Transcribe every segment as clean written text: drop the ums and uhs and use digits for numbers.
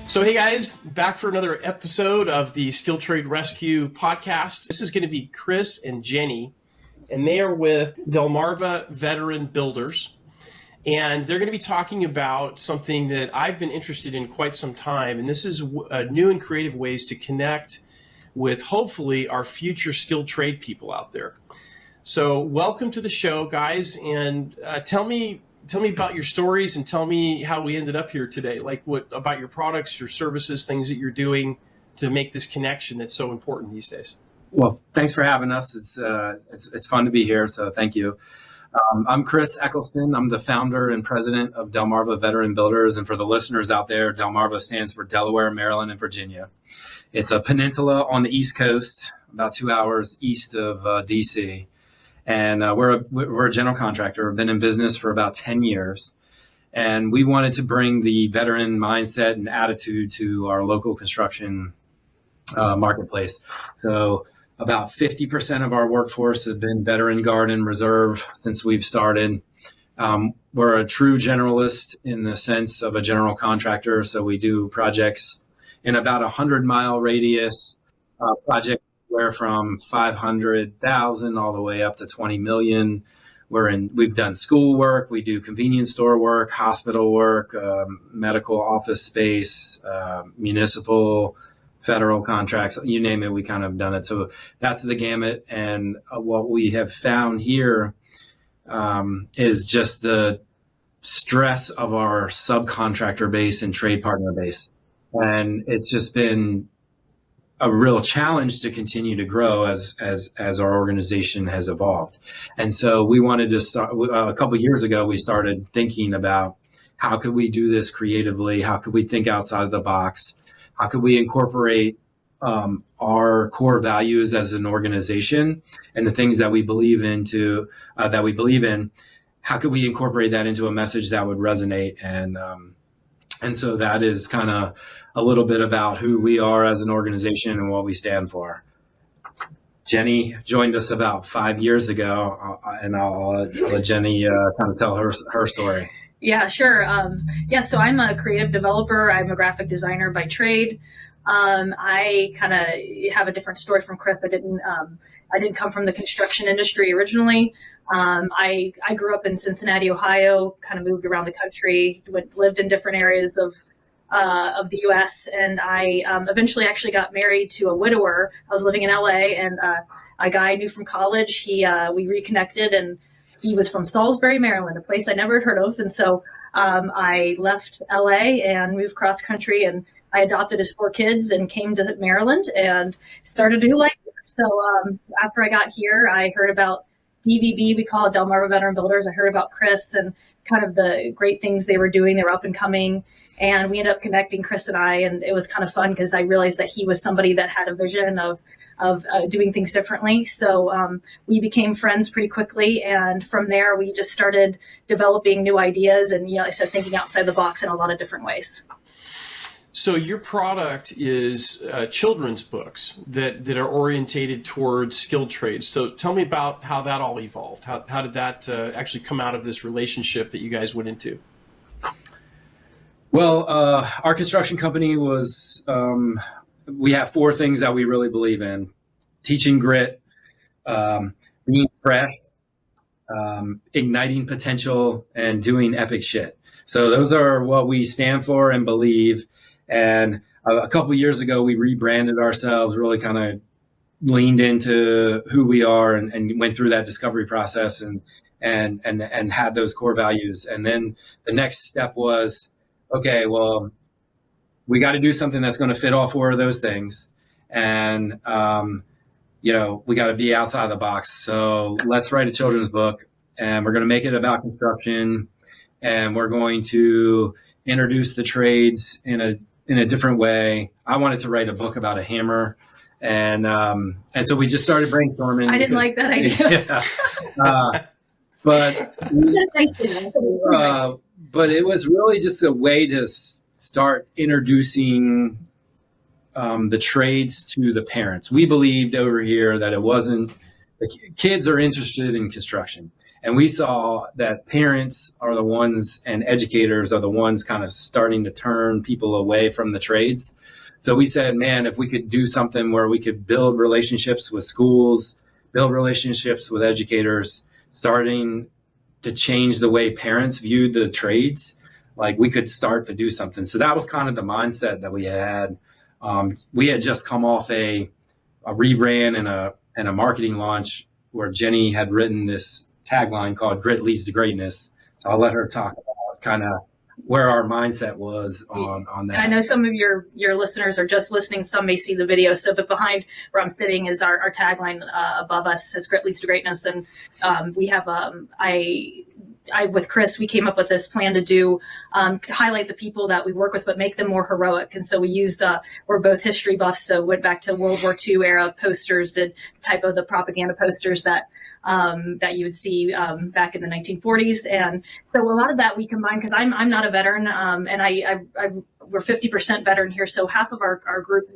So, hey guys, back for another episode of the Skill Trade Rescue podcast. This is going to be Chris and Jenny, and they are with Delmarva Veteran Builders. And they're going to be talking about something that I've been interested in quite some time. And this is new and creative ways to connect with, hopefully, our future skilled trade people out there. So welcome to the show, guys. And tell me about your stories and tell me how we ended up here today. Like what about your products, your services, things that you're doing to make this connection that's so important these days. Well, thanks for having us. It's fun to be here. So thank you. I'm Chris Eccleston. I'm the founder and president of Delmarva Veteran Builders. And for the listeners out there, Delmarva stands for Delaware, Maryland, and Virginia. It's a peninsula on the East Coast, about 2 hours east of DC. And we're a general contractor. We've been in business for about 10 years. And we wanted to bring the veteran mindset and attitude to our local construction marketplace. So about 50% of our workforce have been veteran guard and reserve since we've started. We're a true generalist in the sense of a general contractor. So we do projects in about 100-mile radius, projects where from 500,000 all the way up to 20 million. We've done school work, we do convenience store work, hospital work, medical office space, municipal, federal contracts, you name it, we kind of done it. So that's the gamut. And what we have found here is just the stress of our subcontractor base and trade partner base. And it's just been a real challenge to continue to grow as our organization has evolved. And so we wanted to start, a couple of years ago, we started thinking about how could we do this creatively? How could we think outside of the box? How could we incorporate our core values as an organization and the things that we believe in? How could we incorporate that into a message that would resonate? And so that is kind of a little bit about who we are as an organization and what we stand for. Jenny joined us about 5 years ago, and I'll let Jenny kind of tell her story. Yeah, sure. So I'm a creative developer. I'm a graphic designer by trade. I kind of have a different story from Chris. I didn't come from the construction industry originally. I grew up in Cincinnati, Ohio, kind of moved around the country, lived in different areas of the U.S. And I eventually actually got married to a widower. I was living in L.A. and a guy I knew from college. We reconnected, and he was from Salisbury, Maryland, a place I never had heard of. And so I left L.A. and moved cross country, and I adopted his 4 kids and came to Maryland and started a new life here. So after I got here, I heard about DVB, we call it Delmarva Veteran Builders. I heard about Chris and kind of the great things they were doing. They were up and coming, and we ended up connecting, Chris and I, and it was kind of fun because I realized that he was somebody that had a vision of doing things differently. So we became friends pretty quickly, and from there we just started developing new ideas and, I said, thinking outside the box in a lot of different ways. So your product is children's books that are orientated towards skilled trades. So tell me about how that all evolved. How did that actually come out of this relationship that you guys went into? Well, our construction company was, we have 4 things that we really believe in: teaching grit, being fresh, igniting potential, and doing epic shit. So those are what we stand for and believe. And a couple of years ago, we rebranded ourselves, really kind of leaned into who we are and went through that discovery process and had those core values. And then the next step was, okay, well, we got to do something that's going to fit all 4 of those things. And, we got to be outside of the box. So let's write a children's book, and we're going to make it about construction, and we're going to introduce the trades in a different way. I wanted to write a book about a hammer. And so we just started brainstorming. I didn't like that idea. But it was really just a way to start introducing the trades to the parents. We believed over here that it wasn't, the kids are interested in construction. And we saw that parents are the ones and educators are the ones kind of starting to turn people away from the trades. So we said, man, if we could do something where we could build relationships with schools, build relationships with educators, starting to change the way parents viewed the trades, like we could start to do something. So that was kind of the mindset that we had. We had just come off a rebrand and a marketing launch where Jenny had written this tagline called "Grit Leads to Greatness." So I'll let her talk about kind of where our mindset was on that. And I know some of your listeners are just listening. Some may see the video. So, but behind where I'm sitting is our tagline. Above us says "Grit Leads to Greatness," and we have I with Chris, we came up with this plan to do to highlight the people that we work with, but make them more heroic. And so we used we're both history buffs, so went back to World War II era posters, did type of the propaganda posters that you would see back in the 1940s. And so a lot of that we combined, because I'm not a veteran, and we're 50% veteran here, so half of our group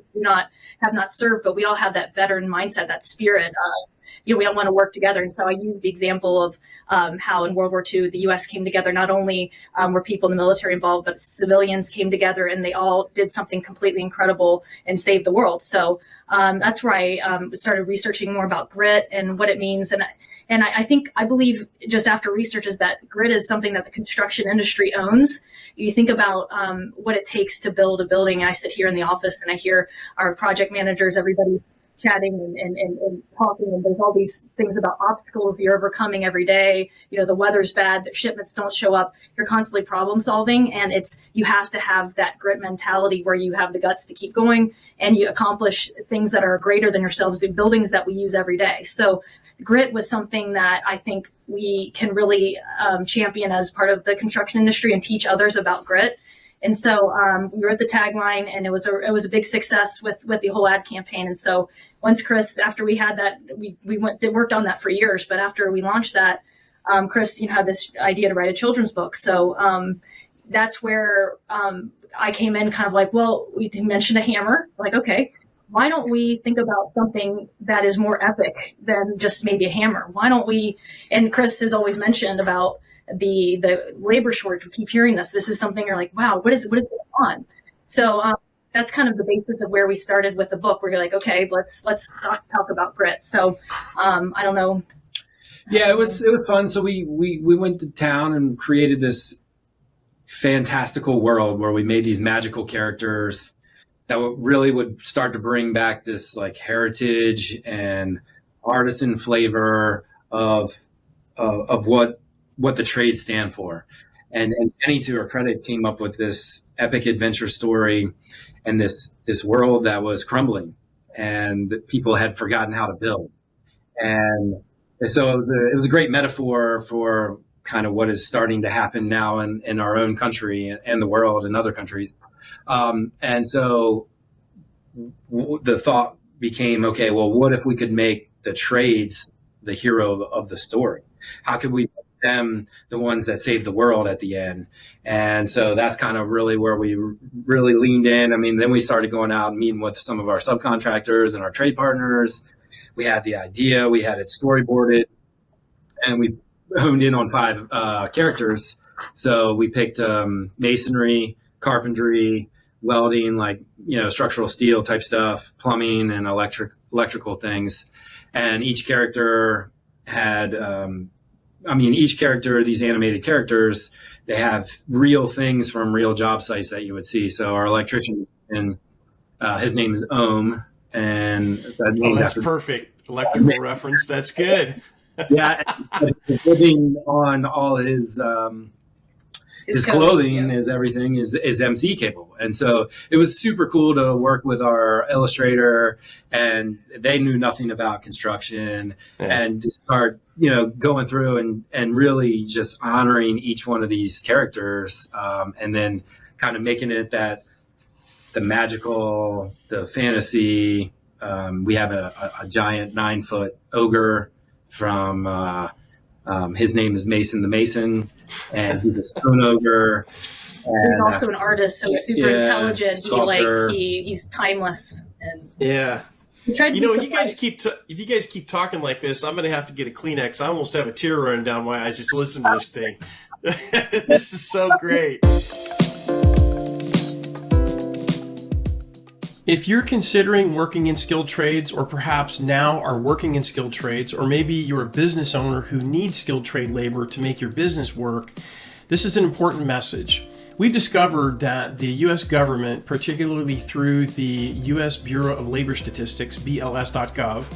have not served, but we all have that veteran mindset, that spirit. We all want to work together. And so I use the example of how in World War II, the U.S. came together. Not only were people in the military involved, but civilians came together and they all did something completely incredible and saved the world. So that's where I started researching more about grit and what it means. And I believe just after research is that grit is something that the construction industry owns. You think about what it takes to build a building. I sit here in the office and I hear our project managers, everybody's chatting and talking, and there's all these things about obstacles you're overcoming every day. The weather's bad, the shipments don't show up. You're constantly problem solving, and you have to have that grit mentality where you have the guts to keep going and you accomplish things that are greater than yourselves, the buildings that we use every day. So grit was something that I think we can really champion as part of the construction industry and teach others about grit. And so we wrote the tagline, and it was a big success with the whole ad campaign. And so once Chris, after we had that, we worked on that for years. But after we launched that, Chris, had this idea to write a children's book. So that's where I came in, kind of like, well, we mentioned a hammer. Like, okay, why don't we think about something that is more epic than just maybe a hammer? Why don't we? And Chris has always mentioned about the labor shortage. We keep hearing this. This is something you're like, wow, what is going on? So that's kind of the basis of where we started with the book, where you're like, okay, let's talk about grit. So I don't know. Yeah, it was fun. So we went to town and created this fantastical world where we made these magical characters that really would start to bring back this like heritage and artisan flavor of what the trades stand for. And Jenny, to her credit, came up with this epic adventure story and this world that was crumbling and that people had forgotten how to build. And so it was a great metaphor for kind of what is starting to happen now in our own country and the world and other countries. And so the thought became, okay, well, what if we could make the trades the hero of the story? How could we them the ones that save the world at the end? And so that's kind of really where we really leaned in. I mean, then we started going out and meeting with some of our subcontractors and our trade partners. We had the idea, we had it storyboarded, and we honed in on 5 characters. So we picked masonry, carpentry, welding, like structural steel type stuff, plumbing, and electrical things. And each character had each character, these animated characters, they have real things from real job sites that you would see. So our electrician, and his name is Ohm, and that's perfect. Electrical reference. That's good. Yeah, living on all his clothing, his everything is MC capable. And so it was super cool to work with our illustrator, and they knew nothing about construction, and to start, going through and really just honoring each one of these characters, and then kind of making it that the magical, the fantasy. We have a giant 9-foot ogre from his name is Mason the Mason, and he's a stone ogre. And, he's also an artist, so he's super intelligent. Sculptor. He's timeless. And yeah. We tried to You be know, some you guys light. keep if you guys keep talking like this, I'm going to have to get a Kleenex. I almost have a tear running down my eyes just listening to this thing. This is so great. If you're considering working in skilled trades, or perhaps now are working in skilled trades, or maybe you're a business owner who needs skilled trade labor to make your business work, this is an important message. We've discovered that the U.S. government, particularly through the U.S. Bureau of Labor Statistics, BLS.gov,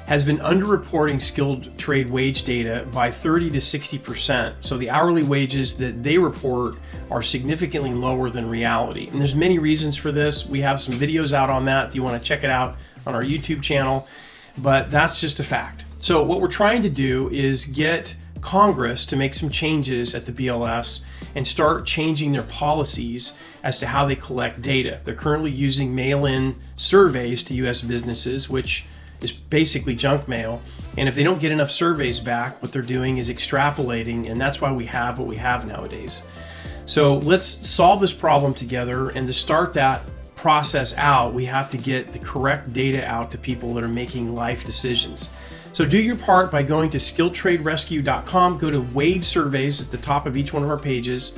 has been underreporting skilled trade wage data by 30 to 60%. So the hourly wages that they report are significantly lower than reality. And there's many reasons for this. We have some videos out on that if you want to check it out on our YouTube channel, but that's just a fact. So what we're trying to do is get Congress to make some changes at the BLS and start changing their policies as to how they collect data. They're currently using mail-in surveys to U.S. businesses, which is basically junk mail. And if they don't get enough surveys back, what they're doing is extrapolating, and that's why we have what we have nowadays. So let's solve this problem together, and to start that process out, we have to get the correct data out to people that are making life decisions. So do your part by going to skilledtraderescue.com, go to wage surveys at the top of each one of our pages,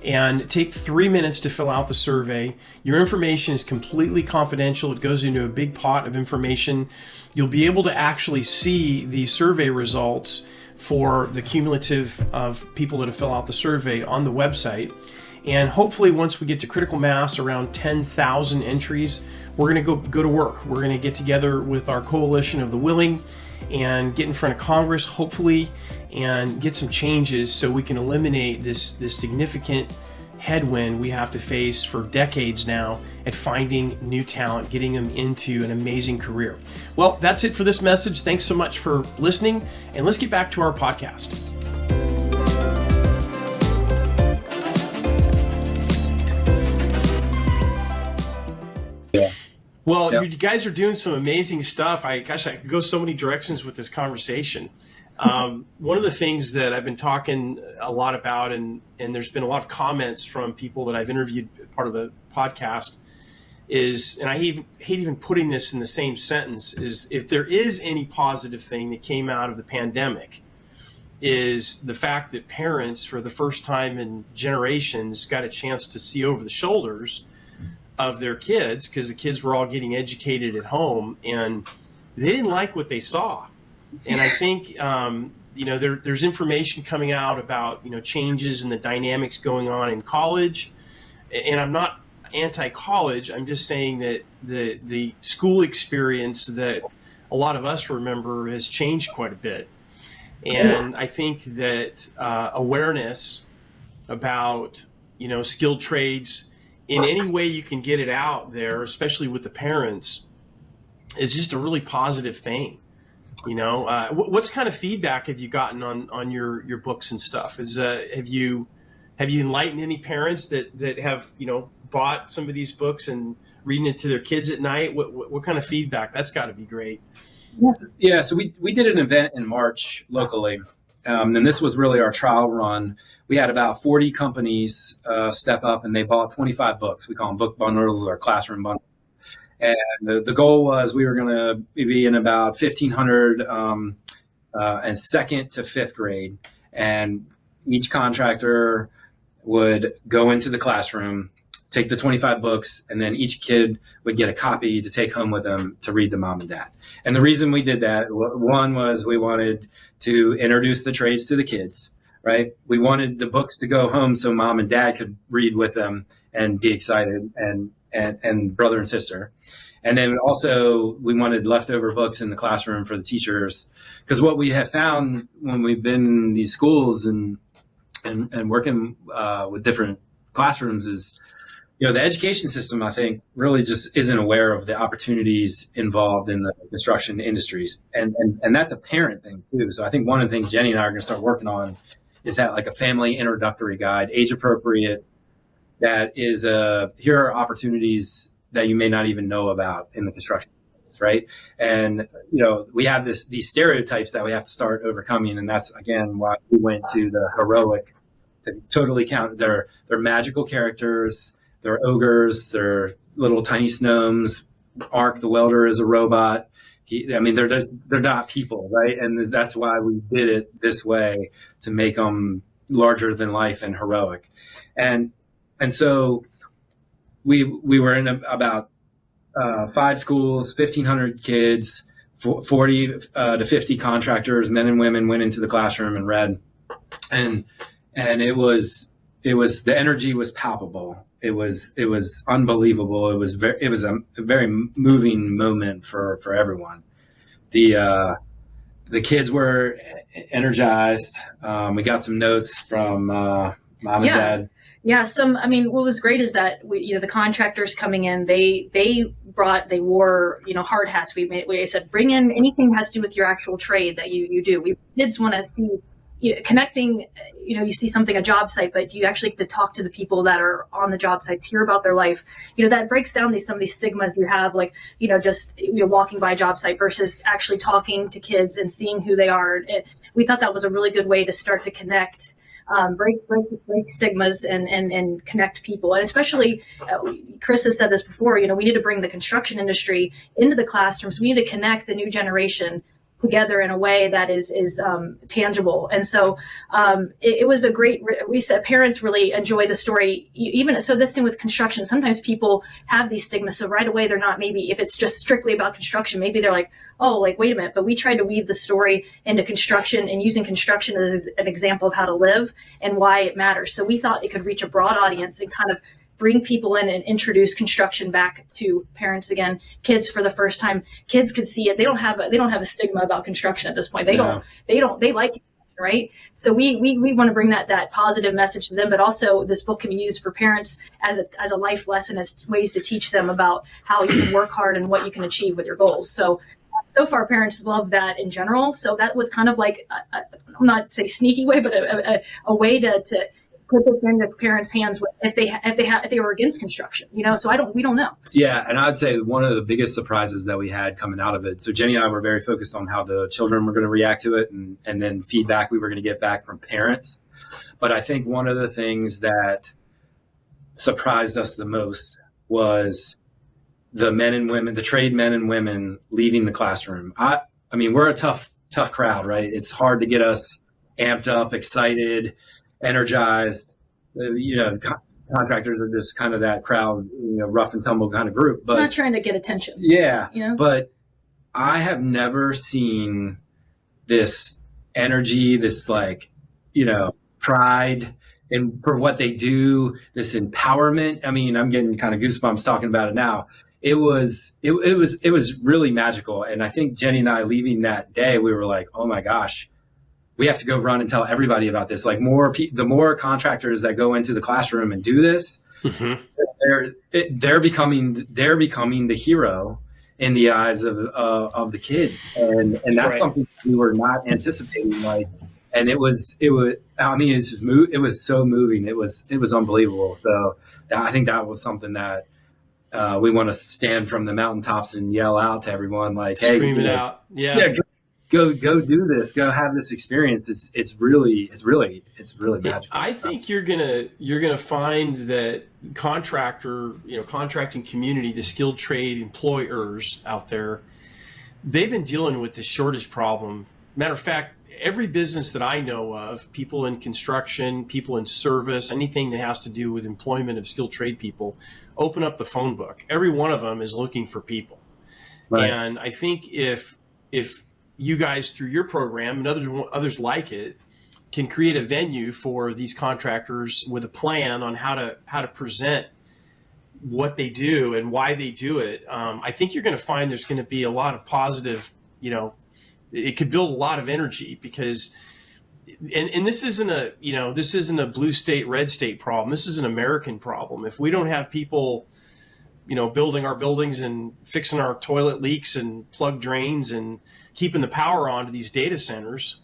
and take 3 minutes to fill out the survey. Your information is completely confidential. It goes into a big pot of information. You'll be able to actually see the survey results for the cumulative of people that have filled out the survey on the website. And hopefully once we get to critical mass, around 10,000 entries, we're going to go to work. We're going to get together with our coalition of the willing and get in front of Congress, hopefully, and get some changes so we can eliminate this significant headwind we have to face for decades now at finding new talent, getting them into an amazing career. Well, that's it for this message. Thanks so much for listening, and let's get back to our podcast. Well, Yep. You guys are doing some amazing stuff. I could go so many directions with this conversation. One of the things that I've been talking a lot about, and there's been a lot of comments from people that I've interviewed part of the podcast, is, and I hate even putting this in the same sentence, is if there is any positive thing that came out of the pandemic, is the fact that parents, for the first time in generations, got a chance to see over the shoulders of their kids, because the kids were all getting educated at home, and they didn't like what they saw. And I think there's information coming out about changes in the dynamics going on in college. And I'm not anti-college. I'm just saying that the school experience that a lot of us remember has changed quite a bit. And I think that awareness about skilled trades, in any way you can get it out there, especially with the parents, is just a really positive thing. What's kind of feedback have you gotten on your books and stuff? Have you enlightened any parents that have bought some of these books and reading it to their kids at night? What kind of feedback? That's got to be great. Yes. Yeah. So we did an event in March locally, and this was really our trial run. We had about 40 companies step up, and they bought 25 books. We call them book bundles or classroom bundles. And the goal was we were going to be in about 1,500 and second to fifth grade. And each contractor would go into the classroom, take the 25 books, and then each kid would get a copy to take home with them to read to mom and dad. And the reason we did that, one was we wanted to introduce the trades to the kids, right? We wanted the books to go home so mom and dad could read with them and be excited, and brother and sister. And then also we wanted leftover books in the classroom for the teachers, because what we have found when we've been in these schools and working with different classrooms is, the education system, I think, really just isn't aware of the opportunities involved in the construction industries. And that's a parent thing too. So I think one of the things Jenny and I are going to start working on is that, like, a family introductory guide, age appropriate, that is here are opportunities that you may not even know about in the construction space, right? And we have these stereotypes that we have to start overcoming, and that's again why we went to the heroic to totally count. They're magical characters, they're ogres, they're little tiny gnomes Ark, the welder, is a robot. They're not people, right? And that's why we did it this way, to make them larger than life and heroic. And so we were in about 5 schools, 1,500 kids, 40 to 50 contractors, men and women, went into the classroom and read. And it was the energy was palpable. It was unbelievable. It was a very moving moment for everyone. The kids were energized. We got some notes from mom and dad. Yeah. What was great is that the contractors coming in, they wore, hard hats. We said, bring in anything that has to do with your actual trade that you do. Kids want to see, connecting, you see something, a job site, but you actually get to talk to the people that are on the job sites, hear about their life. That breaks down some of these stigmas you have, like, just walking by a job site versus actually talking to kids and seeing who they are. We thought that was a really good way to start to connect, break stigmas and connect people. And especially, Chris has said this before, we need to bring the construction industry into the classrooms. We need to connect the new generation together in a way that is tangible. And so it was a great, we said parents really enjoy the story. Even so, this thing with construction, sometimes people have these stigmas. So right away, they're not, maybe if it's just strictly about construction, maybe they're like, oh, like, wait a minute. But we tried to weave the story into construction and using construction as an example of how to live and why it matters. So we thought it could reach a broad audience and kind of bring people in and introduce construction back to parents again, kids for the first time. Kids could see it. They don't have a stigma about construction at this point. They like it, right? So we want to bring that positive message to them, but also this book can be used for parents as a life lesson, as ways to teach them about how you can work hard and what you can achieve with your goals. So far parents love that in general. So that was kind of like, I'm not say sneaky way, but a way to put this into parents' hands if they were against construction, So we don't know. Yeah, and I'd say one of the biggest surprises that we had coming out of it. So Jenny and I were very focused on how the children were going to react to it, and then feedback we were going to get back from parents. But I think one of the things that surprised us the most was the men and women, the trade men and women leaving the classroom. I mean, we're a tough crowd, right? It's hard to get us amped up, excited, energized. Contractors are just kind of that crowd, rough and tumble kind of group. But not trying to get attention. Yeah. But I have never seen this energy, this pride and for what they do, this empowerment. I mean, I'm getting kind of goosebumps talking about it now. It was really magical. And I think Jenny and I, leaving that day, we were like, oh my gosh, we have to go run and tell everybody about this. Like the more contractors that go into the classroom and do this, mm-hmm. they're becoming the hero in the eyes of the kids, and that's right. Something we were not anticipating. And it was so moving. It was unbelievable. So I think that was something that we want to stand from the mountaintops and yell out to everyone, like, hey, scream it out. Yeah. Go do this. Go have this experience. It's really magical. I think you're gonna find that contracting community, the skilled trade employers out there, they've been dealing with the shortage problem. Matter of fact, every business that I know of, people in construction, people in service, anything that has to do with employment of skilled trade people, open up the phone book. Every one of them is looking for people. Right. And I think if you guys, through your program and others like it, can create a venue for these contractors with a plan on how to present what they do and why they do it, I think you're going to find there's going to be a lot of positive, it could build a lot of energy, because and this isn't a blue state, red state problem. This is an American problem. If we don't have people building our buildings and fixing our toilet leaks and plug drains and keeping the power on to these data centers,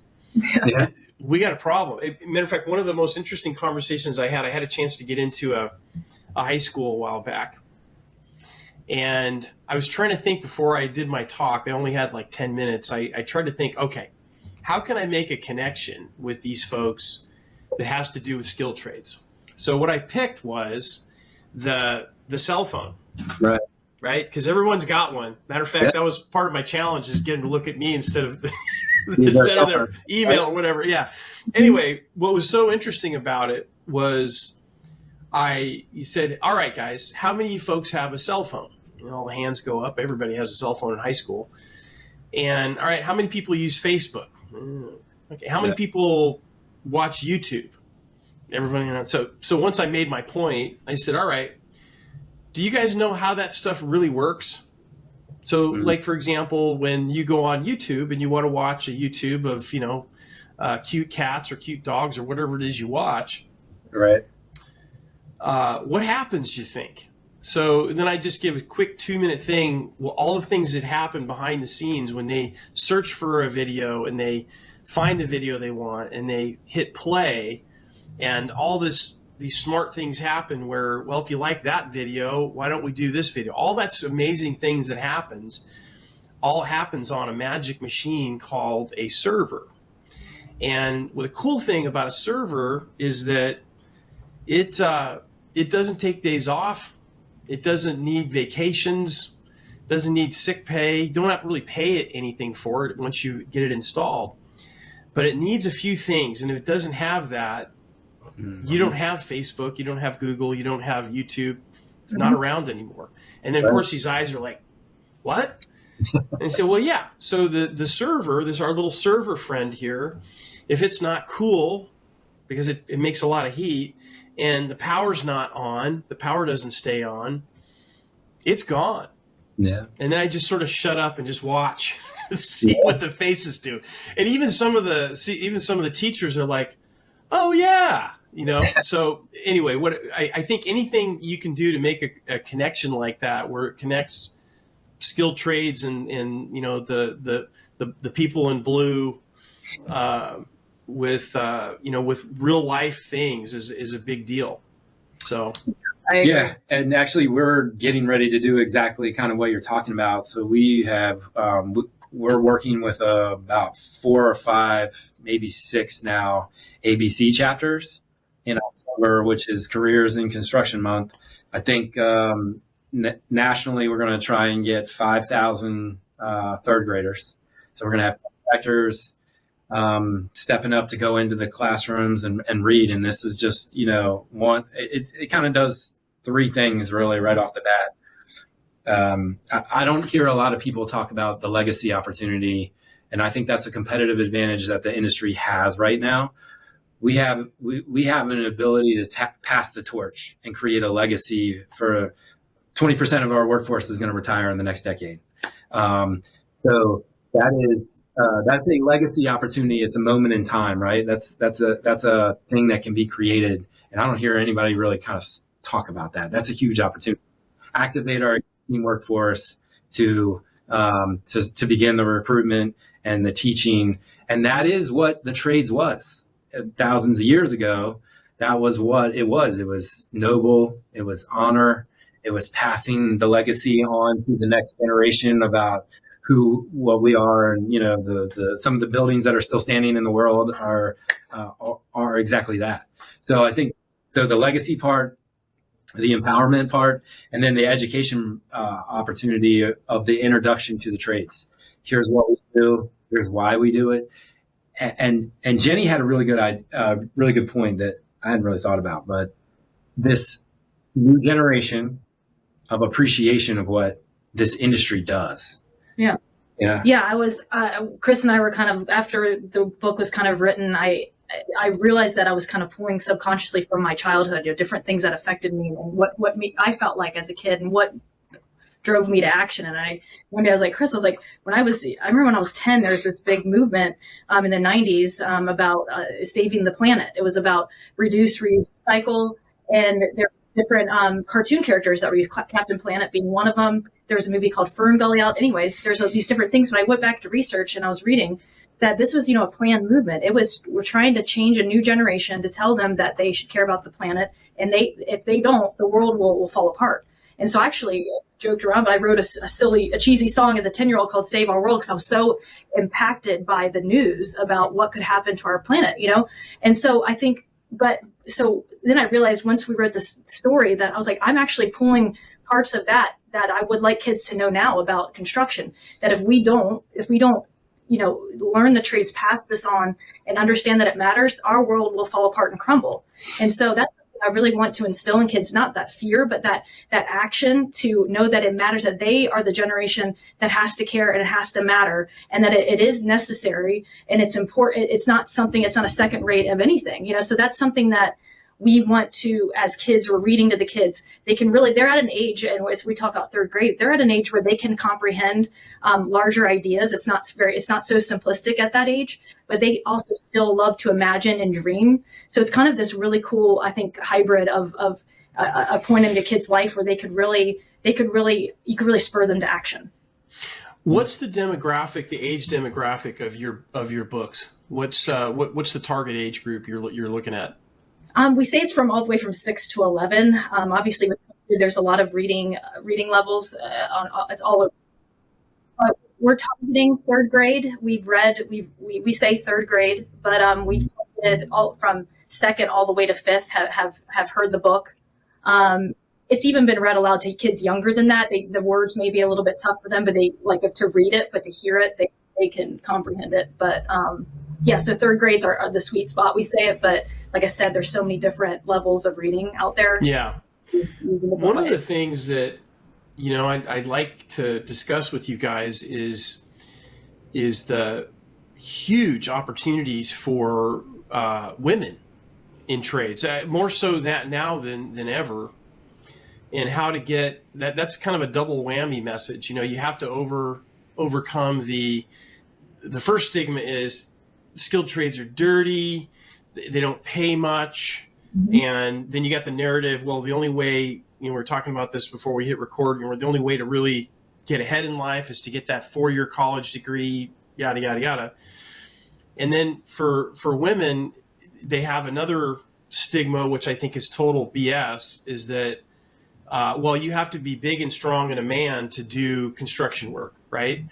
yeah. We got a problem. Matter of fact, one of the most interesting conversations I had a chance to get into a high school a while back. And I was trying to think before I did my talk. They only had like 10 minutes. I tried to think, okay, how can I make a connection with these folks that has to do with skilled trades? So what I picked was the cell phone. Right. right? Because everyone's got one. Matter of fact, that was part of my challenge, is getting to look at me instead of their email or whatever. Yeah. Anyway, what was so interesting about it was you said, all right, guys, how many of you folks have a cell phone? All the hands go up. Everybody has a cell phone in high school. And all right, how many people use Facebook? Okay. How many people watch YouTube? Everybody. So once I made my point, I said, all right, do you guys know how that stuff really works? So like, for example, when you go on YouTube and you want to watch a YouTube of, cute cats or cute dogs or whatever it is you watch. Right. What happens, do you think? So then I just give a quick 2-minute thing. Well, all the things that happen behind the scenes when they search for a video and they find the video they want and they hit play, and all these smart things happen where, well, if you like that video, why don't we do this video? All that's amazing things that all happens on a magic machine called a server. And the cool thing about a server is that it doesn't take days off. It doesn't need vacations, doesn't need sick pay. You don't have to really pay it anything for it once you get it installed. But it needs a few things. And if it doesn't have that, you don't have Facebook, you don't have Google, you don't have YouTube. It's not around anymore. And then, of course, these eyes are like, what? And say, well, yeah. So the server, our little server friend here, if it's not cool, because it makes a lot of heat, and the power's not on, the power doesn't stay on, it's gone. Yeah. And then I just sort of shut up and just watch, see what the faces do. And even some of the teachers are like, oh yeah, So anyway, I think anything you can do to make a connection like that, where it connects skilled trades and the people in blue, with real life things is a big deal. So yeah, and actually we're getting ready to do exactly kind of what you're talking about. So we have we're working with about 4 or 5, maybe 6 now ABC chapters in October, which is Careers in Construction Month. I think nationally we're going to try and get 5,000 third graders. So we're going to have contractors stepping up to go into the classrooms and read. And this is just, it kind of does 3 things really right off the bat. I don't hear a lot of people talk about the legacy opportunity. And I think that's a competitive advantage that the industry has right now. We have an ability to pass the torch and create a legacy for 20% of our workforce is going to retire in the next decade. So that's a legacy opportunity. It's a moment in time, right? That's a thing that can be created. And I don't hear anybody really kind of talk about that. That's a huge opportunity. Activate our existing workforce to begin the recruitment and the teaching. And that is what the trades was. Thousands of years ago, that was what it was. It was noble. It was honor. It was passing the legacy on to the next generation about what we are, and some of the buildings that are still standing in the world are exactly that. So I think the legacy part, the empowerment part, and then the education opportunity of the introduction to the trades. Here's what we do. Here's why we do it. And Jenny had a really good point that I hadn't really thought about, but this new generation of appreciation of what this industry does. Yeah. Yeah. I was, Chris and I were kind of, after the book was kind of written, I realized that I was kind of pulling subconsciously from my childhood, different things that affected me and what I felt like as a kid and what drove me to action. And one day I was like, Chris, I remember when I was 10, there was this big movement in the 90s about saving the planet. It was about reduce, reuse, recycle. And there were different cartoon characters that were used, Captain Planet being one of them. There was a movie called Fern Gully Out. Anyways, there's these different things. When I went back to research and I was reading that this was, a planned movement. We're trying to change a new generation to tell them that they should care about the planet. And if they don't, the world will fall apart. And so I actually joked around, but I wrote a cheesy song as a 10-year-old called Save Our World because I was so impacted by the news about what could happen to our planet, And so I think, so then I realized once we read this story that I was like, I'm actually pulling parts of that I would like kids to know now about construction, that if we don't, learn the trades, pass this on, and understand that it matters, our world will fall apart and crumble. And so that's what I really want to instill in kids, not that fear, but that action, to know that it matters, that they are the generation that has to care and it has to matter, and that it is necessary and it's important. It's not a second rate of anything, so that's something that we want to, as kids, we're reading to the kids. They're at an age, and we talk about third grade, they're at an age where they can comprehend larger ideas. It's not so simplistic at that age, but they also still love to imagine and dream. So it's kind of this really cool, I think, hybrid of a point in the kid's life where you could really spur them to action. What's the age demographic of your books? What's the target age group you're looking at? We say it's all the way from 6 to 11. Obviously, there's a lot of reading levels. It's all over. But we're targeting third grade. We say third grade, but we've targeted all from second all the way to fifth have heard the book. It's even been read aloud to kids younger than that. The words may be a little bit tough for them, but they like to read it, but to hear it, they can comprehend it. But so third grades are the sweet spot, we say it, but like I said, there's so many different levels of reading out there. Yeah. One of the things that, I'd like to discuss with you guys is the huge opportunities for women in trades, more so that now than ever, and how to get that. That's kind of a double whammy message. You have to overcome the first stigma is skilled trades are dirty. They don't pay much. Mm-hmm. And then you got the narrative, well, the only way, we were talking about this before we hit record, the only way to really get ahead in life is to get that 4-year college degree, yada, yada, yada. And then for women, they have another stigma, which I think is total BS, is that, you have to be big and strong and a man to do construction work, right?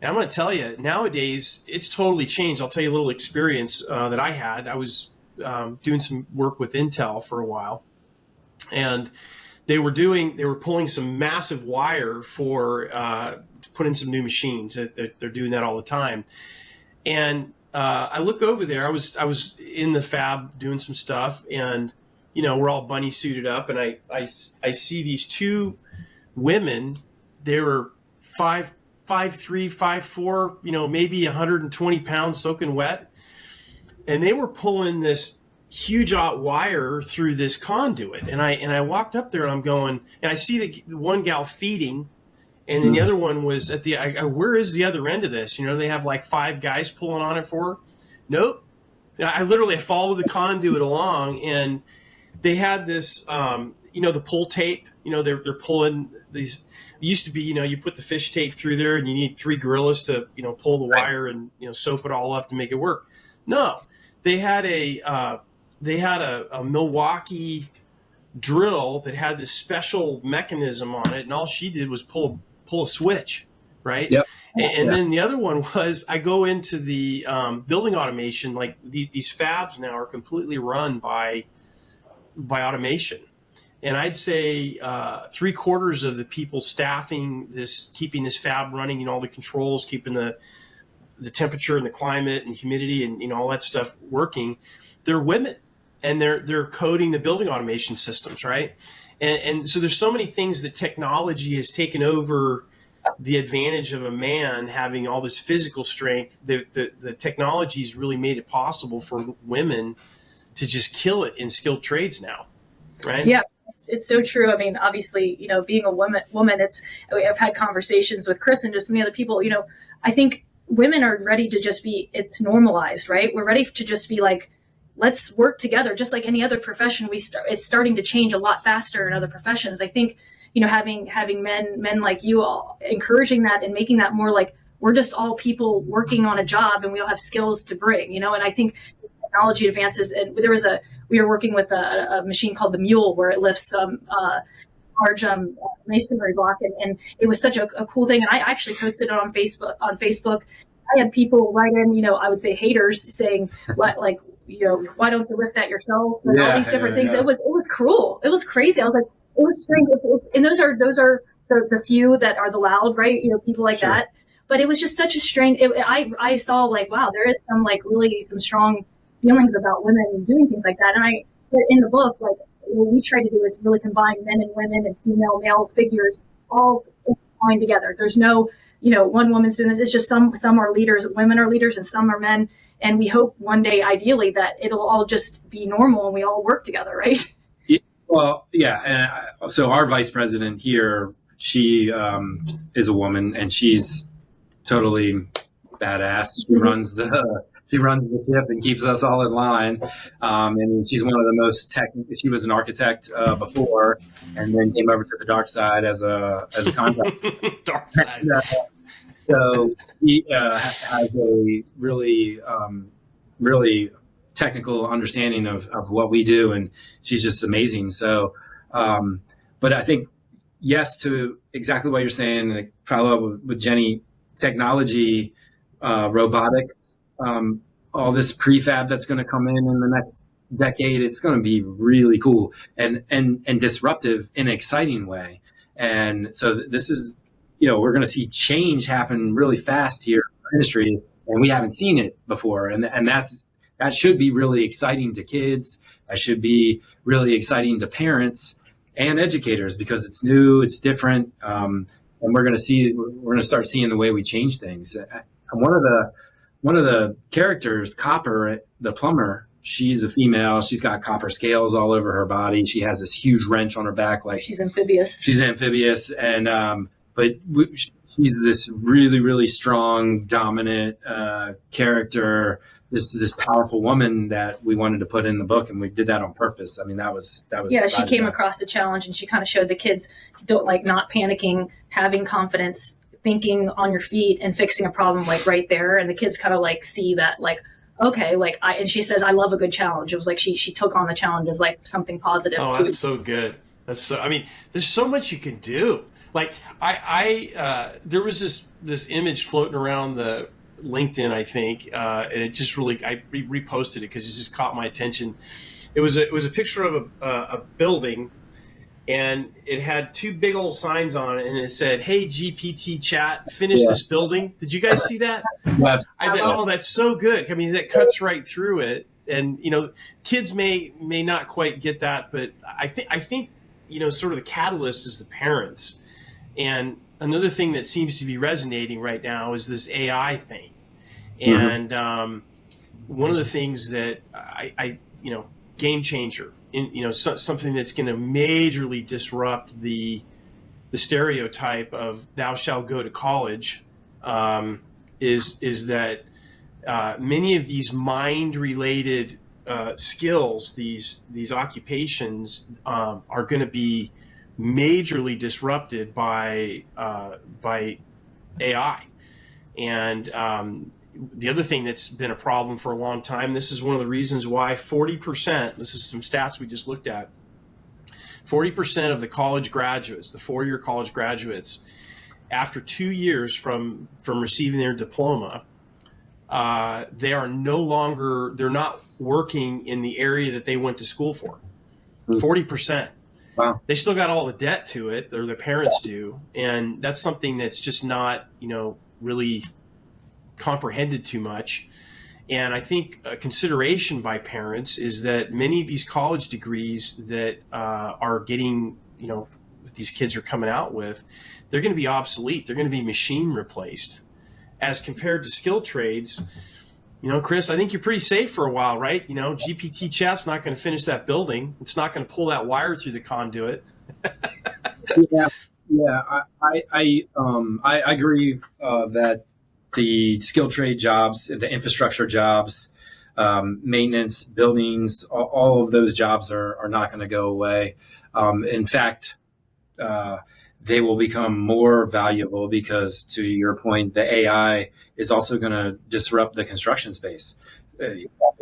And I'm going to tell you, nowadays, it's totally changed. I'll tell you a little experience that I had. I was doing some work with Intel for a while, and they were pulling some massive wire to put in some new machines. They're doing that all the time. And I look over there. I was in the fab doing some stuff, and we're all bunny suited up, and I see these two women. They were 5'3", 5'4", maybe 120 pounds soaking wet. And they were pulling this huge wire through this conduit. And I walked up there and I'm going, and I see the one gal feeding, and then the other one was at where is the other end of this? They have like 5 guys pulling on it for her. Nope. I literally followed the conduit along, and they had this, the pull tape, they're pulling these. It used to be, you put the fish tape through there and you need 3 gorillas to, pull the wire and, soap it all up to make it work. No, they had a Milwaukee drill that had this special mechanism on it. And all she did was pull a switch. Right. Yep. And then the other one was, I go into the building automation, like these fabs now are completely run by automation. And I'd say 3/4 of the people staffing this, keeping this fab running, all the controls, keeping the temperature and the climate and humidity and all that stuff working, they're women, and they're coding the building automation systems, right? And so there's so many things that technology has taken over the advantage of a man having all this physical strength. The technology's really made it possible for women to just kill it in skilled trades now, right? Yeah. It's so true. I mean, obviously, being a woman, I've had conversations with Chris and just many other people, I think women are ready to just it's normalized, right? We're ready to just be like, let's work together. Just like any other profession, it's starting to change a lot faster in other professions. I think, having men like you all encouraging that and making that more like, we're just all people working on a job and we all have skills to bring, and I think technology advances, and we were working with a machine called the Mule, where it lifts some large masonry block, and it was such a cool thing. And I actually posted it on Facebook. I had people write in, I would say haters saying, what, why don't you lift that yourself, and all these different things. Yeah. It was cruel. It was crazy. I was like, it was strange. And those are the few that are the loud, right? People like Sure. that. But it was just such a strange. I saw like, wow, there is some like really some strong feelings about women doing things like that. And but in the book, like what we try to do is really combine men and women and female male figures all joined together. There's no one woman's doing this. It's just some are leaders, women are leaders, and some are men. And we hope one day, ideally, that it'll all just be normal and we all work together, right? Well, yeah. And so our vice president here, she is a woman, and she's totally badass. She runs the ship and keeps us all in line. And she's one of the most technical. She was an architect before, and then came over to the dark side as a contractor. Dark side. So she has a really, really technical understanding of what we do, and she's just amazing. So, but I think yes to exactly what you're saying. Like, follow up with Jenny, technology, robotics, all this prefab that's going to come in the next decade. It's going to be really cool and disruptive in an exciting way. And so this is, we're going to see change happen really fast here in our industry, and we haven't seen it before. And that should be really exciting to kids. That should be really exciting to parents and educators, because it's new, it's different, and we're going to start seeing the way we change things. And one of the characters, Copper, the plumber, she's a female. She's got copper scales all over her body. She has this huge wrench on her back, like she's amphibious. And but she's this really, really strong, dominant character. This powerful woman that we wanted to put in the book, and we did that on purpose. I mean, that was. Yeah, she came across the challenge, and she kind of showed the kids not panicking, having confidence, thinking on your feet, and fixing a problem like right there. And the kids kind of like see that okay, and she says, I love a good challenge. It was like she took on the challenge as like something positive. Oh, that's so good. I mean, there's so much you can do. Like there was this image floating around the LinkedIn, I think, and it just really, I reposted it because it just caught my attention. It was a picture of a building, and it had two big old signs on it, and it said, "Hey GPT chat, finish this building." Did you guys see that? I thought, oh, that's so good. I mean, that cuts right through it. And kids may not quite get that, but I think sort of the catalyst is the parents. And another thing that seems to be resonating right now is this AI thing. And one of the things that I game changer, something that's going to majorly disrupt the stereotype of thou shalt go to college, is that many of these mind-related skills, these occupations, are going to be majorly disrupted by AI. And the other thing that's been a problem for a long time, this is one of the reasons why 40%, this is some stats we just looked at, 40% of the college graduates, the four-year college graduates, after 2 years from receiving their diploma, they're not working in the area that they went to school for. 40%. Wow. They still got all the debt to it, or their parents do. And that's something that's just not, really comprehended too much. And I think a consideration by parents is that many of these college degrees that are getting, that these kids are coming out with, they're going to be obsolete. They're going to be machine replaced. As compared to skilled trades, Chris, I think you're pretty safe for a while, right? GPT chat's not going to finish that building. It's not going to pull that wire through the conduit. Yeah. I agree that the skilled trade jobs, the infrastructure jobs, maintenance, buildings, all of those jobs are not going to go away. In fact, they will become more valuable because, to your point, the AI is also going to disrupt the construction space.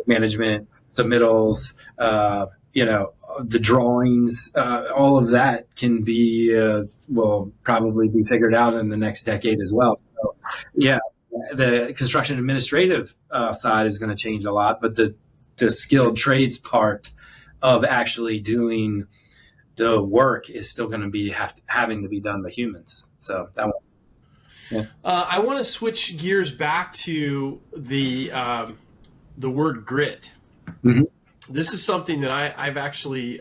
Management, submittals, the drawings, all of that can be, will probably be figured out in the next decade as well. So, yeah, the construction administrative side is going to change a lot, but the skilled trades part of actually doing the work is still going to be having to be done by humans. So that one. Yeah. I want to switch gears back to the word grit. Mm-hmm. This is something that I've actually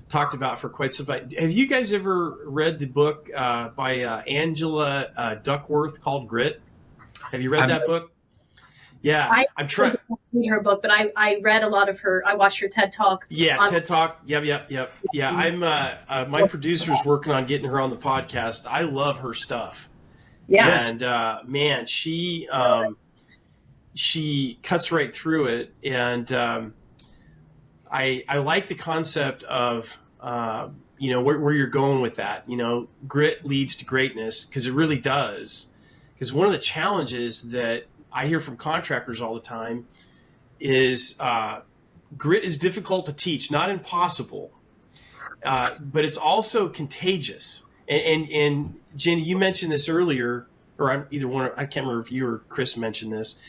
talked about for quite some time. Have you guys ever read the book by Angela Duckworth called Grit? Have you read that book? Yeah, I'm trying to read her book, but I read a lot of her. I watched her TED Talk. Yeah, TED Talk. Yep. Yeah, I'm my producer's working on getting her on the podcast. I love her stuff. Yeah, and man, she cuts right through it, and I like the concept of where you're going with that. Grit leads to greatness, because it really does. Because one of the challenges that I hear from contractors all the time is grit is difficult to teach, not impossible, but it's also contagious. And Jenny, you mentioned this earlier, or either one, I can't remember if you or Chris mentioned this,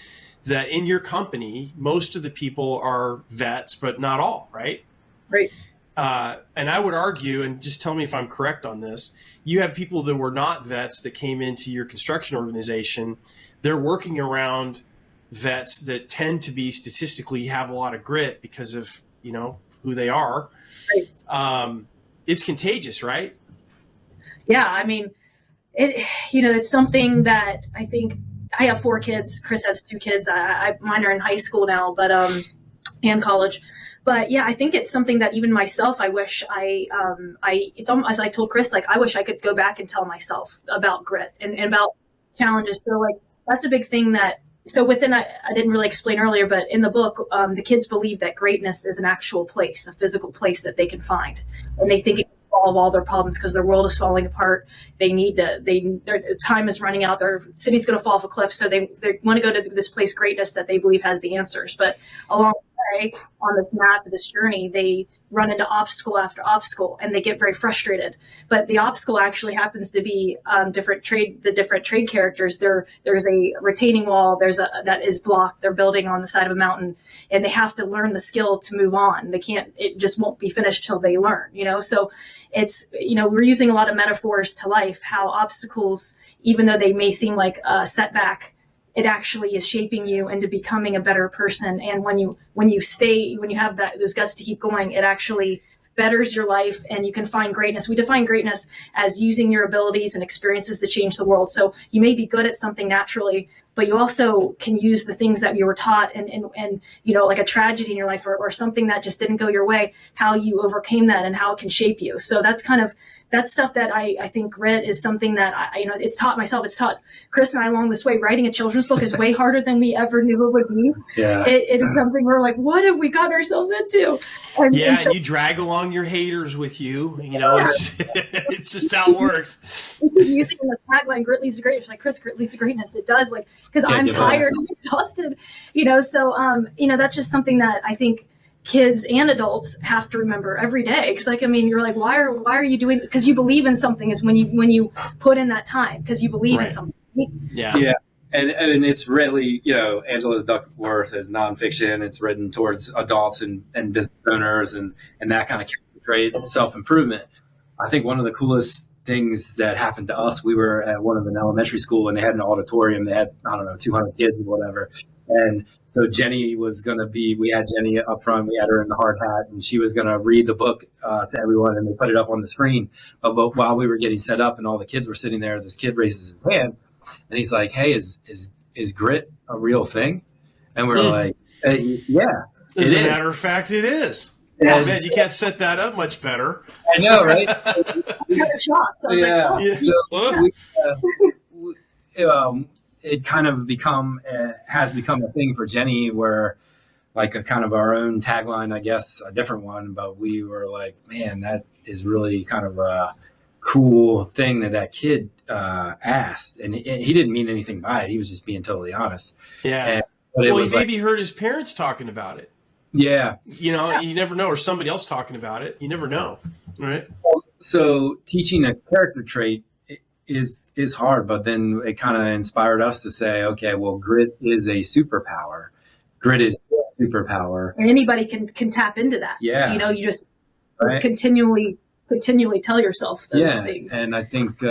that in your company, most of the people are vets, but not all, right? Right. And I would argue, and just tell me if I'm correct on this, you have people that were not vets that came into your construction organization. They're working around vets that tend to be statistically have a lot of grit because of, who they are. Right. It's contagious, right? Yeah. I mean, it's something that I think I have 4 kids. Chris has 2 kids. Mine are in high school now, but, and college. But yeah, I think it's something that even myself, I wish it's almost, as I told Chris, like, I wish I could go back and tell myself about grit and about challenges. So like, that's a big thing within, I didn't really explain earlier, but in the book, the kids believe that greatness is an actual place, a physical place that they can find. And they think it can solve all their problems because their world is falling apart. Their time is running out. Their city's going to fall off a cliff. So they want to go to this place, greatness, that they believe has the answers. But along the way, on this map, this journey, they run into obstacle after obstacle, and they get very frustrated. But the obstacle actually happens to be the different trade characters. There's a retaining wall. That is blocked. They're building on the side of a mountain, and they have to learn the skill to move on. It just won't be finished till they learn. So it's we're using a lot of metaphors to life. How obstacles, even though they may seem like a setback, it actually is shaping you into becoming a better person. And when you have those guts to keep going, it actually betters your life, and you can find greatness. We define greatness as using your abilities and experiences to change the world. So you may be good at something naturally, but you also can use the things that you were taught and like a tragedy in your life or something that just didn't go your way, how you overcame that and how it can shape you. So that's stuff that I think grit is something that it's taught myself. It's taught Chris and I along this way. Writing a children's book is way harder than we ever knew it would be. Yeah. It is something we're like, what have we got ourselves into? And you drag along your haters with you. It's just how it works. Using the tagline, grit leads to greatness. Like, Chris, grit leads to greatness. It does, like, because I'm tired and exhausted. So that's just something that I think kids and adults have to remember every day. Because you're like, why are you doing? Because you believe in something is when you put in that time because you believe in something. Yeah. And it's really, Angela Duckworth is nonfiction. It's written towards adults and business owners and that kind of trade self-improvement. I think one of the coolest things that happened to us, we were at one of an elementary school and they had an auditorium. They had, 200 kids or whatever. And so Jenny we had Jenny up front, we had her in the hard hat, and she was going to read the book to everyone, and they put it up on the screen. But while we were getting set up and all the kids were sitting there, this kid raises his hand, and he's like, "Hey, is grit a real thing?" And we're like, "Yeah, as a matter of fact, it is." Oh, man, you can't set that up much better. I know, right? I got shocked. I was like, oh. So, it kind of has become a thing for Jenny where like a kind of our own tagline, I guess, a different one, but we were like, man, that is really kind of a cool thing that kid asked. And he didn't mean anything by it. He was just being totally honest. Yeah. But he maybe heard his parents talking about it. Yeah. You never know, or somebody else talking about it. You never know. Right. So teaching a character trait is hard, but then it kind of inspired us to say, okay, well, grit is a superpower. Grit is a superpower. And anybody can tap into that. Yeah. right? continually tell yourself those things. And I think,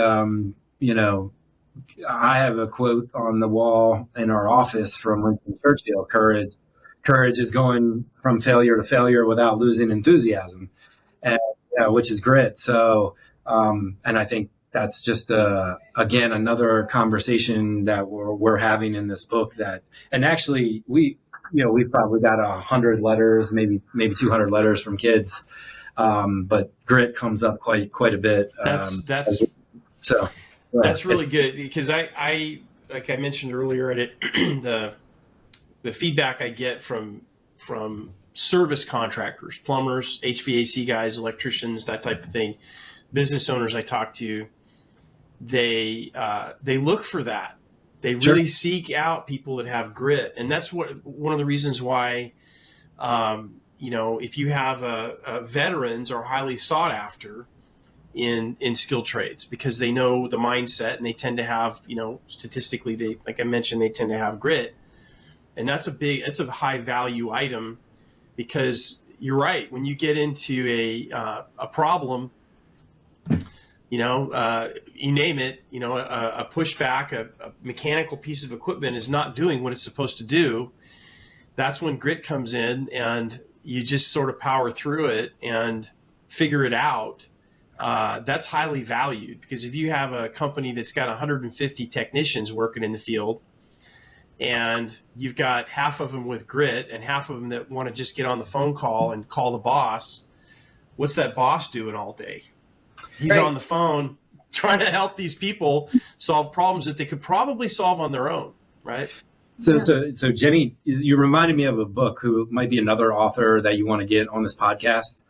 I have a quote on the wall in our office from Winston Churchill: courage is going from failure to failure without losing enthusiasm, and which is grit. So, and I think that's just again another conversation that we're having in this book. And actually we've probably got 100 letters, maybe 200 letters from kids, but grit comes up quite a bit. That's really good, because I like I mentioned earlier, the feedback I get from service contractors, plumbers, HVAC guys, electricians, that type of thing, business owners I talk to, they look for that. They really seek out people that have grit, and that's one of the reasons why, if you have veterans are highly sought after in skilled trades, because they know the mindset, and they tend to have, statistically, like I mentioned, they tend to have grit, and that's a high value item, because you're right. When you get into a problem, you name it, a pushback, a mechanical piece of equipment is not doing what it's supposed to do. That's when grit comes in, and you just sort of power through it and figure it out. That's highly valued, because if you have a company that's got 150 technicians working in the field, and you've got half of them with grit and half of them that want to just get on the phone call and call the boss, what's that boss doing all day? He's on the phone trying to help these people solve problems that they could probably solve on their own, right? So Jenny, you reminded me of a book who might be another author that you want to get on this podcast.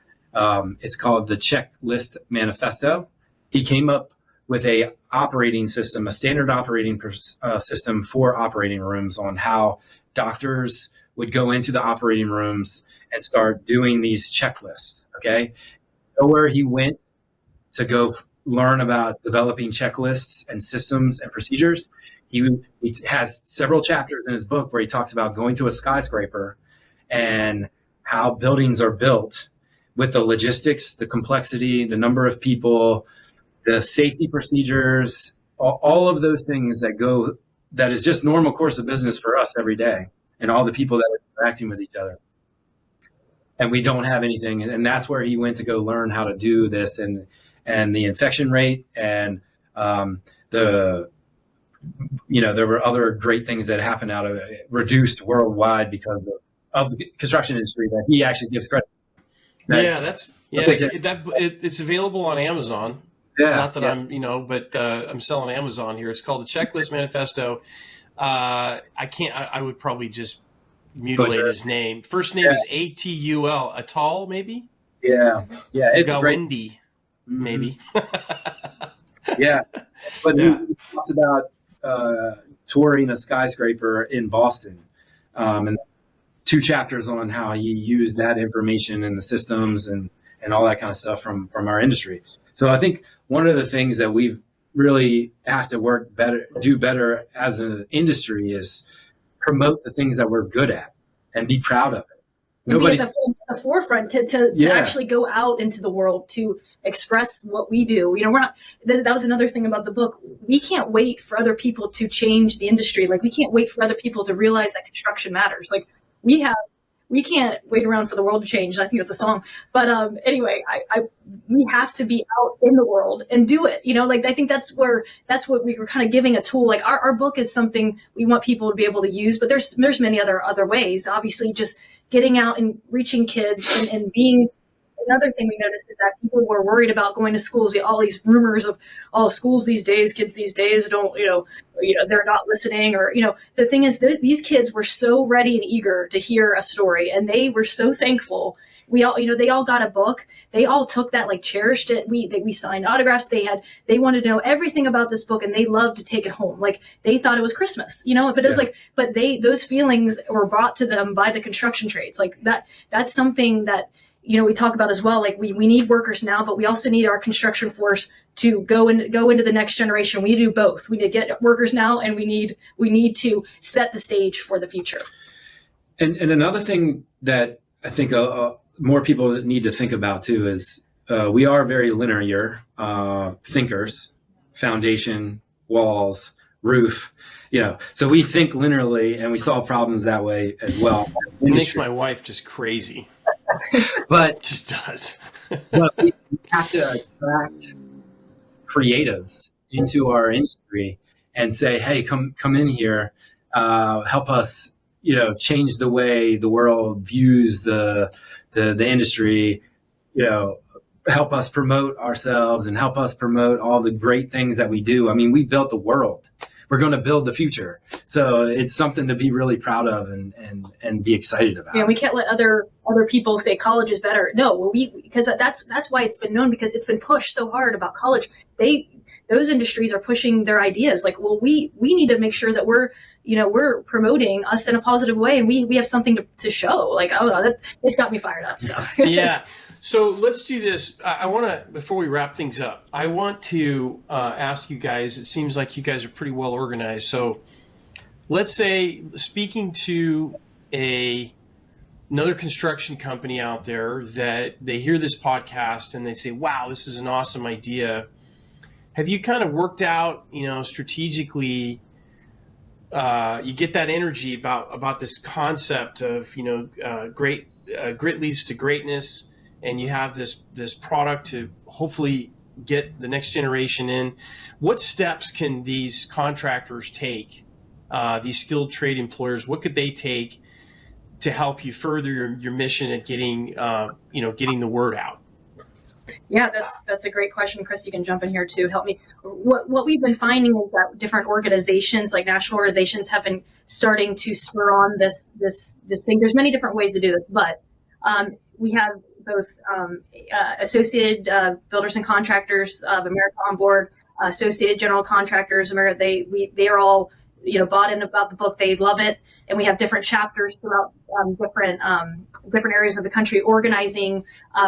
It's called The Checklist Manifesto. He came up with a standard operating system for operating rooms, on how doctors would go into the operating rooms and start doing these checklists. Okay. So where he went to go learn about developing checklists and systems and procedures, he has several chapters in his book where he talks about going to a skyscraper and how buildings are built, with the logistics, the complexity, the number of people, the safety procedures, all of those things that is just normal course of business for us every day, and all the people that are interacting with each other. And we don't have anything. And that's where he went to go learn how to do this, and the infection rate, and there were other great things that happened out of it, reduced worldwide because of the construction industry, that he actually gives credit. It's available on Amazon. Not that I'm selling Amazon here. It's called The Checklist Manifesto. I would probably just mutilate his name. First name is Atul. Atal, maybe? Yeah. It's got great. Wendy, maybe. But he talks about touring a skyscraper in Boston, and 2 chapters on how he used that information and the systems and all that kind of stuff from our industry. So I think one of the things that we've really have to do better as an industry is promote the things that we're good at and be proud of it. Nobody's at the forefront to actually go out into the world to express what we do. That was another thing about the book. We can't wait for other people to change the industry. Like, we can't wait for other people to realize that construction matters. Like, we can't wait around for the world to change. I think it's a song. But anyway, we have to be out in the world and do it. I think that's what we were kind of giving a tool. Like, our book is something we want people to be able to use, but there's many other ways. Obviously, just getting out and reaching kids and being. Another thing we noticed is that people were worried about going to schools. We all these rumors of, schools these days, kids these days don't, they're not listening, or, the thing is these kids were so ready and eager to hear a story, and they were so thankful. We all, they all got a book. They all took that, like, cherished it. We signed autographs. They wanted to know everything about this book, and they loved to take it home. Like, they thought it was Christmas, but it was those feelings were brought to them by the construction trades. Like, that's something that, we talk about as well. Like, we need workers now, but we also need our construction force to go into the next generation. We need to do both. We need to get workers now, and we need to set the stage for the future. And another thing that I think more people need to think about too is we are very linear thinkers, foundation, walls, roof, so we think linearly and we solve problems that way as well. It makes my wife just crazy. But it just does. But we have to attract creatives into our industry and say, hey, come in here, help us, change the way the world views the industry, help us promote ourselves and help us promote all the great things that we do. I mean, we built the world. We're going to build the future. So it's something to be really proud of and be excited about. Yeah, we can't let other people say college is better. No, because that's why it's been known, because it's been pushed so hard about college. Those industries are pushing their ideas. Like, well, we need to make sure that we're promoting us in a positive way, and we have something to show. Like, I don't know, it's got me fired up. So yeah. So let's do this. I want to, before we wrap things up, I want to ask you guys, it seems like you guys are pretty well organized. So let's say, speaking to another construction company out there, that they hear this podcast and they say, wow, this is an awesome idea. Have you kind of worked out, strategically, you get that energy about this concept of, grit leads to greatness, and you have this product to hopefully get the next generation in. What steps can these contractors take, these skilled trade employers, what could they take to help you further your mission at getting the word out? Yeah, that's a great question. Chris, you can jump in here too. Help me. What we've been finding is that different organizations, like national organizations, have been starting to spur on this thing. There's many different ways to do this, but we have both Associated Builders and Contractors of America on board, Associated General Contractors America. They are all bought in about the book. They love it, and we have different chapters throughout different areas of the country organizing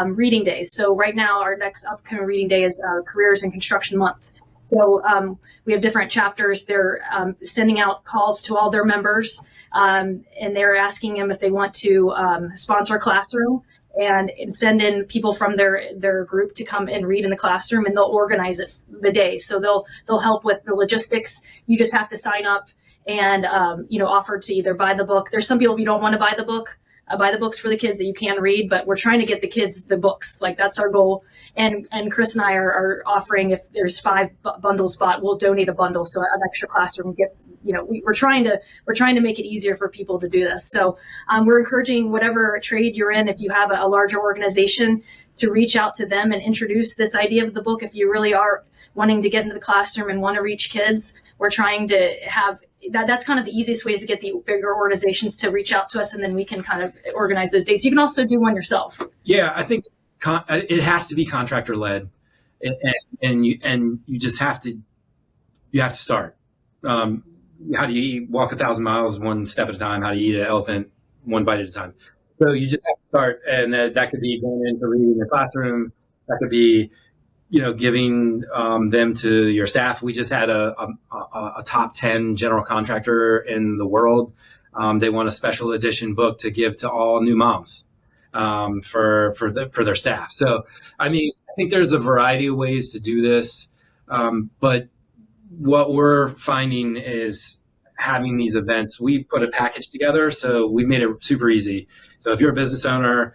reading days. So right now, our next upcoming reading day is Careers in Construction Month. So we have different chapters. They're sending out calls to all their members, and they're asking them if they want to sponsor a classroom and send in people from their group to come and read in the classroom, and they'll organize it the day. So they'll help with the logistics. You just have to sign up and offer to either buy the book. There's some people, if you don't want to buy the book, buy the books for the kids that you can read, but we're trying to get the kids the books. Like, that's our goal. And Chris and I are offering, if there's 5 bundles bought, we'll donate a bundle. So an extra classroom gets, we're trying to make it easier for people to do this. So we're encouraging whatever trade you're in, if you have a larger organization, to reach out to them and introduce this idea of the book. If you really are wanting to get into the classroom and want to reach kids, we're trying to have that's kind of the easiest way, is to get the bigger organizations to reach out to us, and then we can kind of organize those days. You can also do one yourself. Yeah, I think it has to be contractor led, and you just have to start. How do you walk 1,000 miles one step at a time? How do you eat an elephant one bite at a time? So you just have to start, and that could be going into reading in the classroom. That could be giving them to your staff. We just had a top 10 general contractor in the world. They want a special edition book to give to all new moms for their staff. So, I mean, I think there's a variety of ways to do this. But what we're finding is having these events, we put a package together. So we've made it super easy. So if you're a business owner,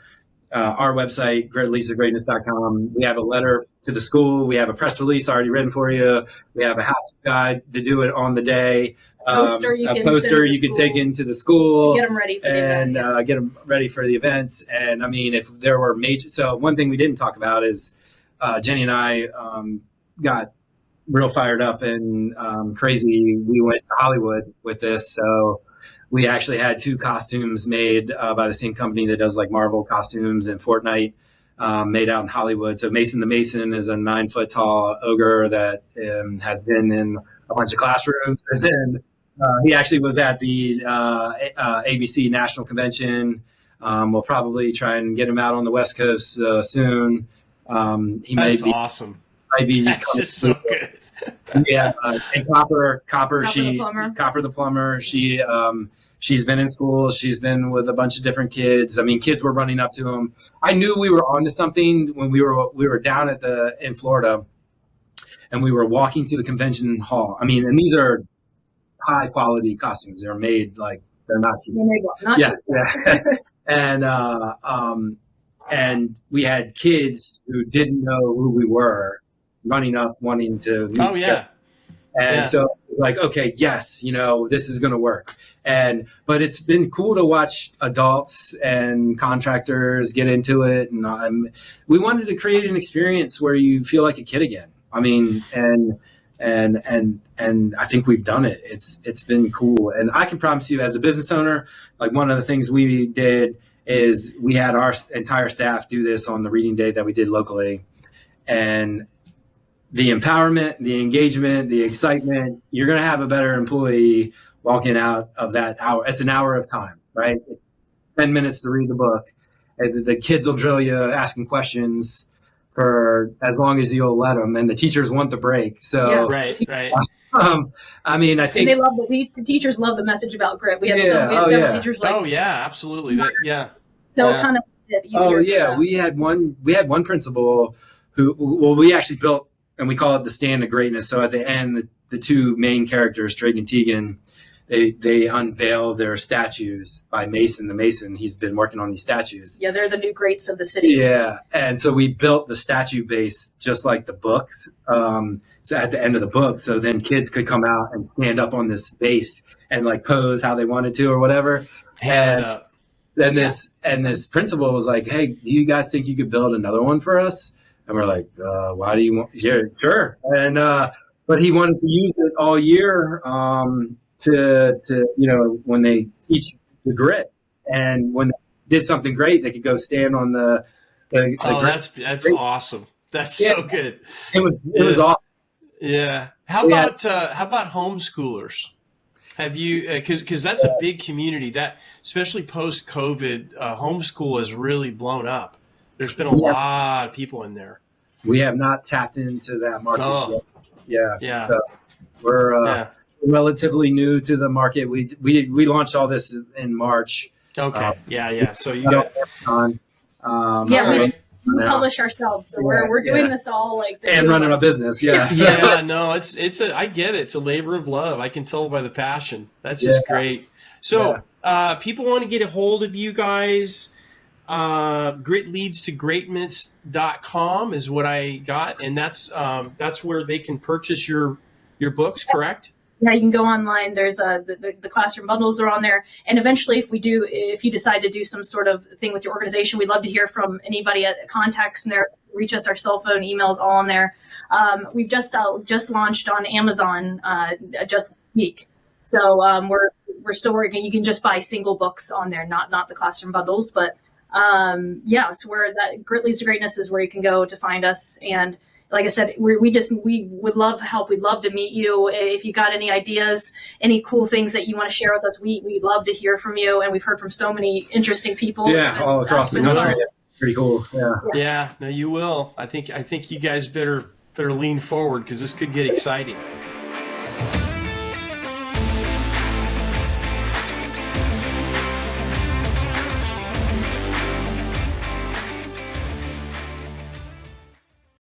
our website, leadstogreatness.com, we have a letter to the school. We have a press release already written for you. We have a house guide to do it on the day. A poster you can take into the school to get them ready for the event. And get them ready for the events. And I mean, if there were major, so one thing we didn't talk about is Jenny and I got real fired up and crazy. We went to Hollywood with this. So we actually had 2 costumes made by the same company that does like Marvel costumes and Fortnite, made out in Hollywood. So Mason the Mason is a 9-foot tall ogre that has been in a bunch of classrooms. And then he actually was at the ABC National Convention. We'll probably try and get him out on the West Coast soon. That's awesome. That's just so good. Yeah, and Copper the plumber. she's been in school. She's been with a bunch of different kids. I mean, kids were running up to him. I knew we were onto something when we were down in Florida, and we were walking through the convention hall. I mean, and these are high quality costumes. They're made like they're not cheap. And we had kids who didn't know who we were running up wanting to meet. Oh yeah. And so like, okay, yes, this is going to work. But it's been cool to watch adults and contractors get into it. And we wanted to create an experience where you feel like a kid again. I mean, and I think we've done it. It's been cool. And I can promise you as a business owner, like one of the things we did is we had our entire staff do this on the reading day that we did locally. And the empowerment, the engagement, the excitement, you're going to have a better employee walking out of that hour. It's an hour of time, right? 10 minutes to read the book. And the kids will drill you asking questions for as long as you'll let them. And the teachers want the break. So right. I mean, I think and they love the teachers love the message about grit. We had several teachers like, oh yeah, absolutely. So it kind of made it easier. Oh yeah, we had one principal we actually built, and we call it the stand of greatness. So at the end, the two main characters, Drake and Tegan, they unveil their statues by Mason. The Mason, he's been working on these statues. Yeah, they're the new greats of the city. Yeah, and so we built the statue base just like the books. So at the end of the book, so then kids could come out and stand up on this base and like pose how they wanted to or whatever. And then this principal was like, "Hey, do you guys think you could build another one for us?" And we're like, "Why do you want?" Yeah, sure. And but he wanted to use it all year to when they teach the grit, and when they did something great, they could go stand on the that's awesome. That's so good. It was awesome. Yeah. How about homeschoolers? Have you, because that's a big community that, especially post COVID, homeschool has really blown up. There's been a lot of people in there. We have not tapped into that market yet. Yeah. So we're relatively new to the market. We launched all this in March. Okay. So you got on. We publish ourselves, so we're doing this all like and running a business. I get it. It's a labor of love. I can tell by the passion. That's just great. So people want to get a hold of you guys. gritleadstogreatness.com is what I got, and that's where they can purchase your books, correct? Yeah, you can go online. There's the classroom bundles are on there. And eventually, if you decide to do some sort of thing with your organization, we'd love to hear from anybody at contacts in there. Reach us, our cell phone, emails, all on there. We've just launched on Amazon just a week. So we're still working. You can just buy single books on there, not the classroom bundles. But so Grit Leads to Greatness is where you can go to find us. And like I said, we would love help. We'd love to meet you. If you got any ideas, any cool things that you want to share with us, we'd love to hear from you. And we've heard from so many interesting people. Yeah, all across the country. Pretty cool. Yeah. No, you will. I think you guys better lean forward because this could get exciting.